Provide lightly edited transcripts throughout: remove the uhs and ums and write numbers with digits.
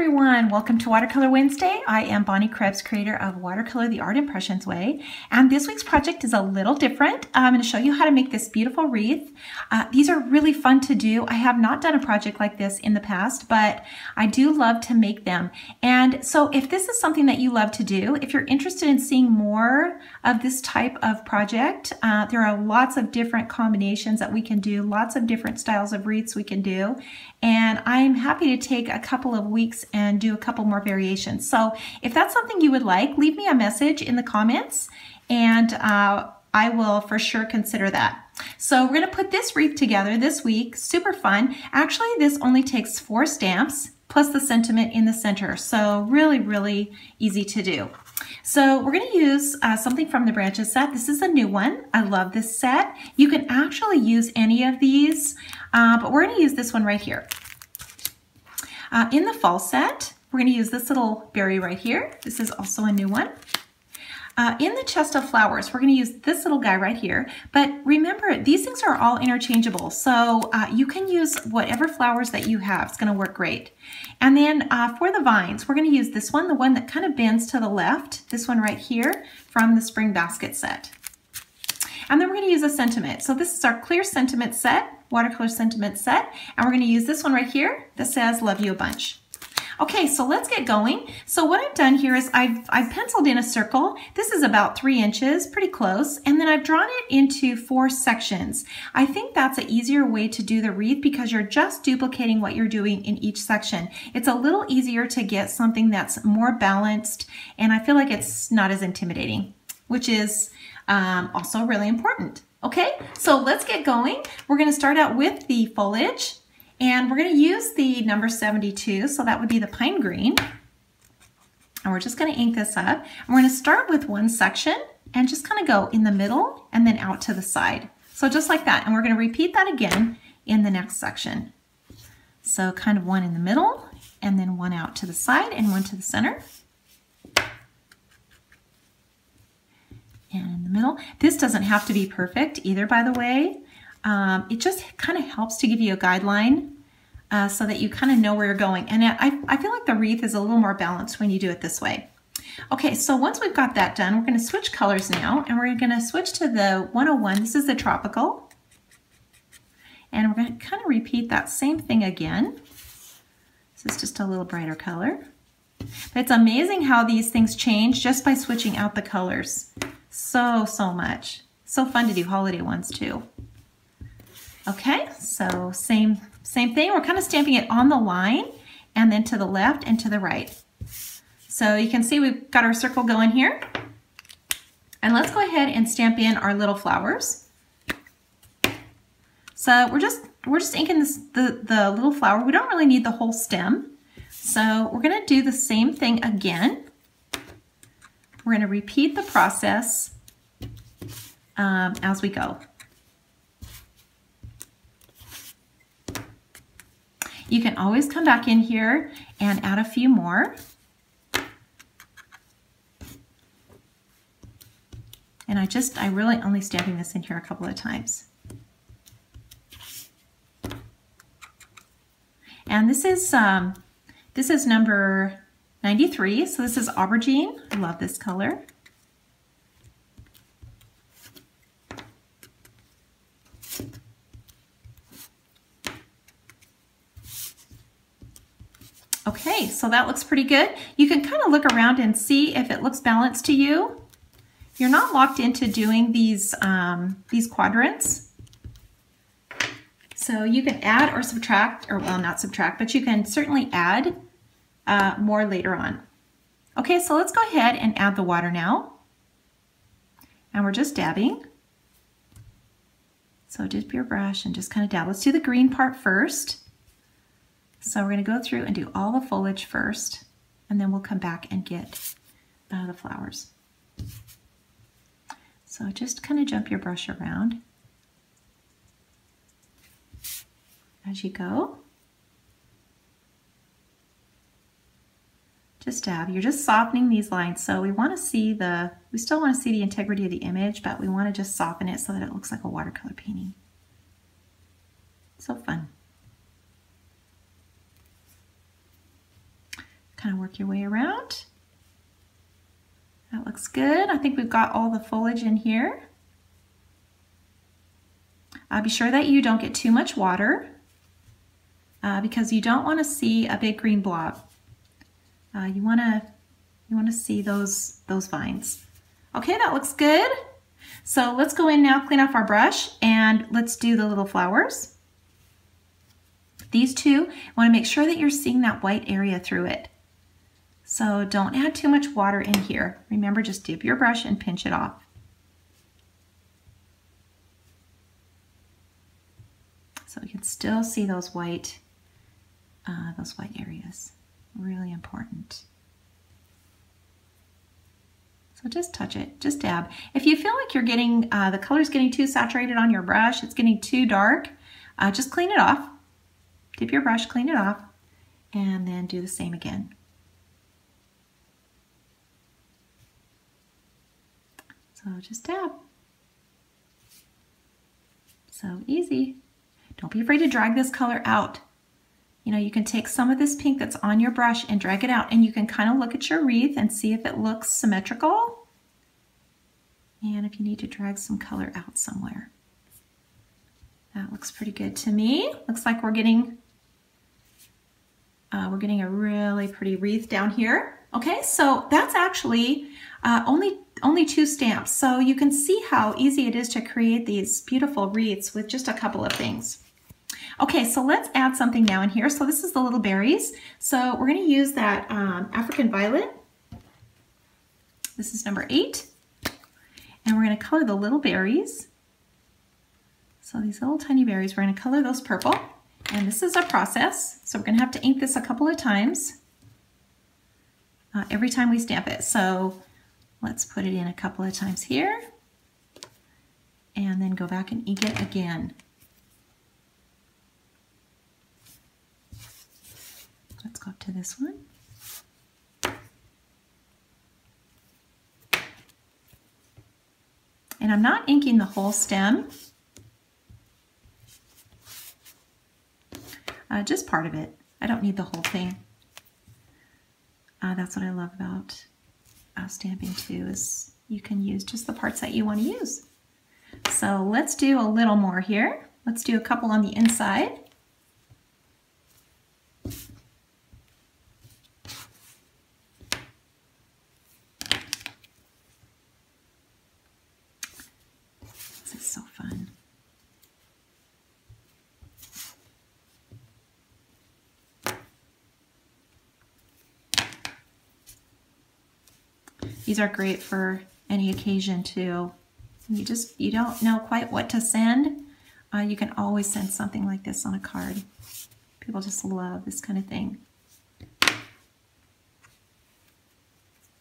everyone, welcome to Watercolor Wednesday. I am Bonnie Krebs, creator of Watercolor the Art Impressions Way, and this week's project is a little different. I'm going to show you how to make this beautiful wreath. These are really fun to do. I have not done a project like this in the past, but I do love to make them. And so if this is something that you love to do, if you're interested in seeing more of this type of project, there are lots of different combinations that we can do, lots of different styles of wreaths we can do, and I'm happy to take a couple of weeks and do a couple more variations. So if that's something you would like, leave me a message in the comments and I will for sure consider that. So we're going to put this wreath together this week. Super fun. Actually, this only takes 4 stamps plus the sentiment in the center. So really, really easy to do. So we're going to use something from the Branches set. This is a new one. I love this set. You can actually use any of these, but we're going to use this one right here. In the fall set, we're going to use this little berry right here. This is also a new one. In the chest of flowers, we're going to use this little guy right here. But remember, these things are all interchangeable. So you can use whatever flowers that you have. It's going to work great. And then for the vines, we're going to use this one, the one that kind of bends to the left, this one right here from the spring basket set. And then we're going to use a sentiment. So this is our clear sentiment set, watercolor sentiment set. And we're going to use this one right here that says, love you a bunch. Okay, so let's get going. So what I've done here is I've penciled in a circle. This is about 3 inches, pretty close. And then I've drawn it into 4 sections. I think that's an easier way to do the wreath because you're just duplicating what you're doing in each section. It's a little easier to get something that's more balanced, and I feel like it's not as intimidating, which is also really important. Okay, so let's get going. We're going to start out with the foliage. And we're going to use the number 72, so that would be the pine green. And we're just going to ink this up. And we're going to start with one section and just kind of go in the middle and then out to the side. So just like that. And we're going to repeat that again in the next section. So kind of one in the middle and then one out to the side and one to the center. And in the middle. This doesn't have to be perfect either, by the way. It just kind of helps to give you a guideline so that you kind of know where you're going. And I feel like the wreath is a little more balanced when you do it this way. Okay, so once we've got that done, we're going to switch colors now, and we're going to switch to the 101. This is the tropical. And we're going to kind of repeat that same thing again. This is just a little brighter color. But it's amazing how these things change just by switching out the colors. So much. So fun to do holiday ones too. Okay, so same thing. We're kind of stamping it on the line and then to the left and to the right. So you can see we've got our circle going here. And let's go ahead and stamp in our little flowers. So we're just inking the little flower. We don't really need the whole stem. So we're going to do the same thing again. We're going to repeat the process as we go. You can always come back in here and add a few more. And I really only stamping this in here a couple of times. And this is number 93, so this is aubergine. I love this color. Okay, so that looks pretty good. You can kind of look around and see if it looks balanced to you. You're not locked into doing these quadrants. So you can add or subtract, or well, not subtract, but you can certainly add more later on. Okay, so let's go ahead and add the water now. And we're just dabbing. So dip your brush and just kind of dab. Let's do the green part first. So we're going to go through and do all the foliage first, and then we'll come back and get the flowers. So just kind of jump your brush around as you go. Just dab. You're just softening these lines. So we want to see we still want to see the integrity of the image, but we want to just soften it so that it looks like a watercolor painting. So fun. Kind of work your way around. That looks good. I think we've got all the foliage in here. Be sure that you don't get too much water because you don't want to see a big green blob. You want to see those vines. Okay, that looks good. So let's go in now, clean off our brush, and let's do the little flowers. These two, you want to make sure that you're seeing that white area through it. So don't add too much water in here. Remember, just dip your brush and pinch it off. So we can still see those white areas. Really important. So just touch it, just dab. If you feel like you're getting, the color's getting too saturated on your brush, it's getting too dark, just clean it off. Dip your brush, clean it off, and then do the same again. So just dab. So easy. Don't be afraid to drag this color out. You know, you can take some of this pink that's on your brush and drag it out, and you can kind of look at your wreath and see if it looks symmetrical. And if you need to drag some color out somewhere. That looks pretty good to me. Looks like we're getting a really pretty wreath down here. Okay, so that's actually only 2 stamps. So you can see how easy it is to create these beautiful wreaths with just a couple of things. Okay, so let's add something now in here. So this is the little berries. So we're going to use that African violet. This is number 8. And we're going to color the little berries. So these little tiny berries, we're going to color those purple. And this is a process. So we're going to have to ink this a couple of times every time we stamp it. So let's put it in a couple of times here. And then go back and ink it again. Let's go up to this one. And I'm not inking the whole stem, just part of it. I don't need the whole thing. That's what I love about stamping too, is you can use just the parts that you want to use. So let's do a little more here. Let's do a couple on the inside. This is so fun. These are great for any occasion too. You don't know quite what to send. You can always send something like this on a card. People just love this kind of thing.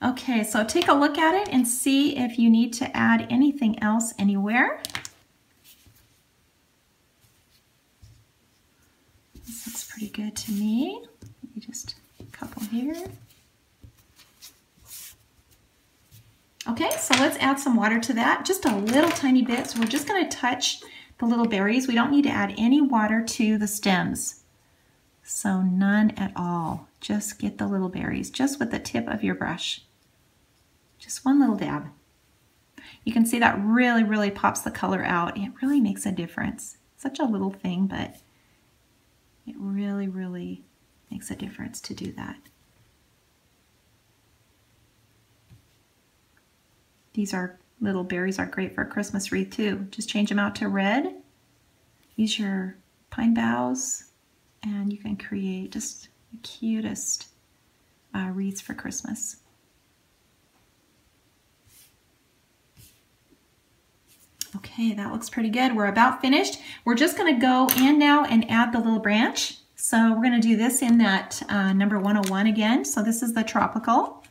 Okay, so take a look at it and see if you need to add anything else anywhere. This looks pretty good to me. Maybe just a couple here. Okay, so let's add some water to that, just a little tiny bit. So we're just going to touch the little berries. We don't need to add any water to the stems. So none at all. Just get the little berries, just with the tip of your brush. Just one little dab. You can see that really, really pops the color out. It really makes a difference. Such a little thing, but it really, really makes a difference to do that. These little berries are great for a Christmas wreath too. Just change them out to red. Use your pine boughs and you can create just the cutest wreaths for Christmas. Okay, that looks pretty good. We're about finished. We're just going to go in now and add the little branch. So we're going to do this in that number 101 again. So this is the tropical.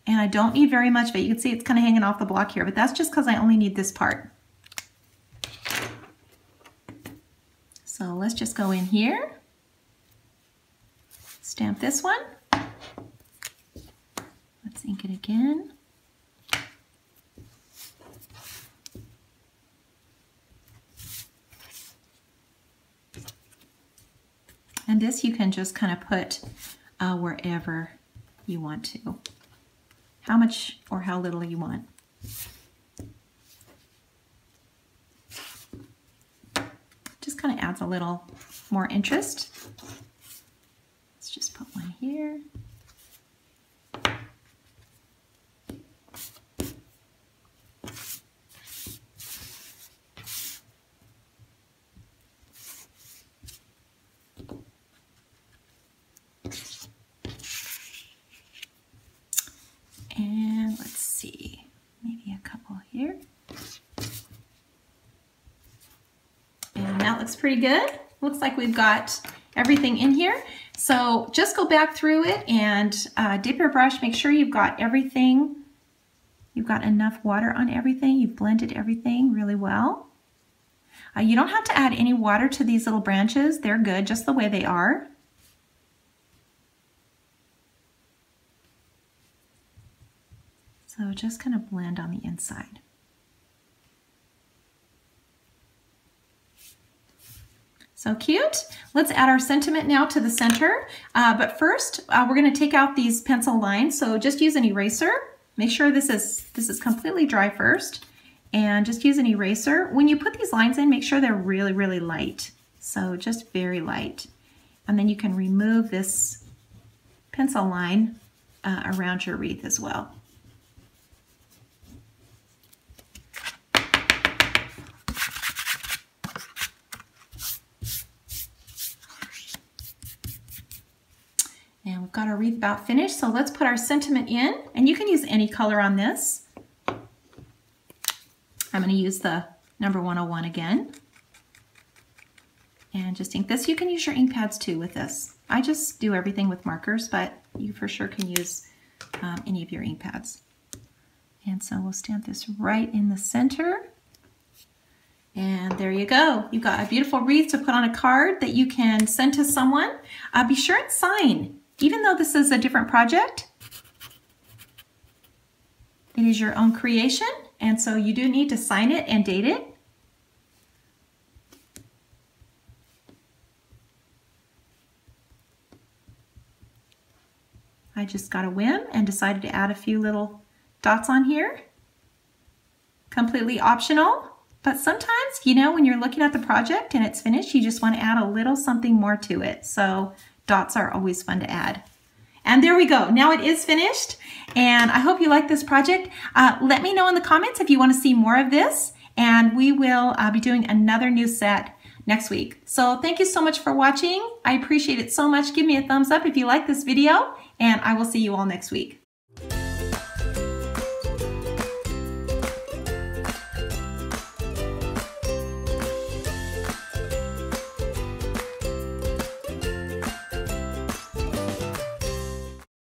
And I don't need very much of it. You can see it's kind of hanging off the block here, but that's just because I only need this part. So let's just go in here. Stamp this one. Let's ink it again. And this you can just kind of put wherever you want to. How much or how little you want. Just kind of adds a little more interest. Let's just put one here. And let's see, maybe a couple here. And that looks pretty good. Looks like we've got everything in here. So just go back through it and dip your brush. Make sure you've got everything. You've got enough water on everything. You've blended everything really well. You don't have to add any water to these little branches. They're good just the way they are. So just kind of blend on the inside. So cute. Let's add our sentiment now to the center. But first, we're going to take out these pencil lines. So just use an eraser. Make sure this is completely dry first. And just use an eraser. When you put these lines in, make sure they're really, really light. So just very light. And then you can remove this pencil line around your wreath as well. And we've got our wreath about finished, so let's put our sentiment in, and you can use any color on this. I'm going to use the number 101 again. And just ink this. You can use your ink pads too with this. I just do everything with markers, but you for sure can use any of your ink pads. And so we'll stamp this right in the center. And there you go. You've got a beautiful wreath to put on a card that you can send to someone. Be sure and sign. Even though this is a different project, it is your own creation, and so you do need to sign it and date it. I just got a whim and decided to add a few little dots on here. Completely optional, but sometimes, you know, when you're looking at the project and it's finished, you just want to add a little something more to it. So dots are always fun to add. And there we go. Now it is finished, and I hope you like this project. Let me know in the comments if you want to see more of this, and we will be doing another new set next week. So thank you so much for watching. I appreciate it so much. Give me a thumbs up if you like this video, and I will see you all next week.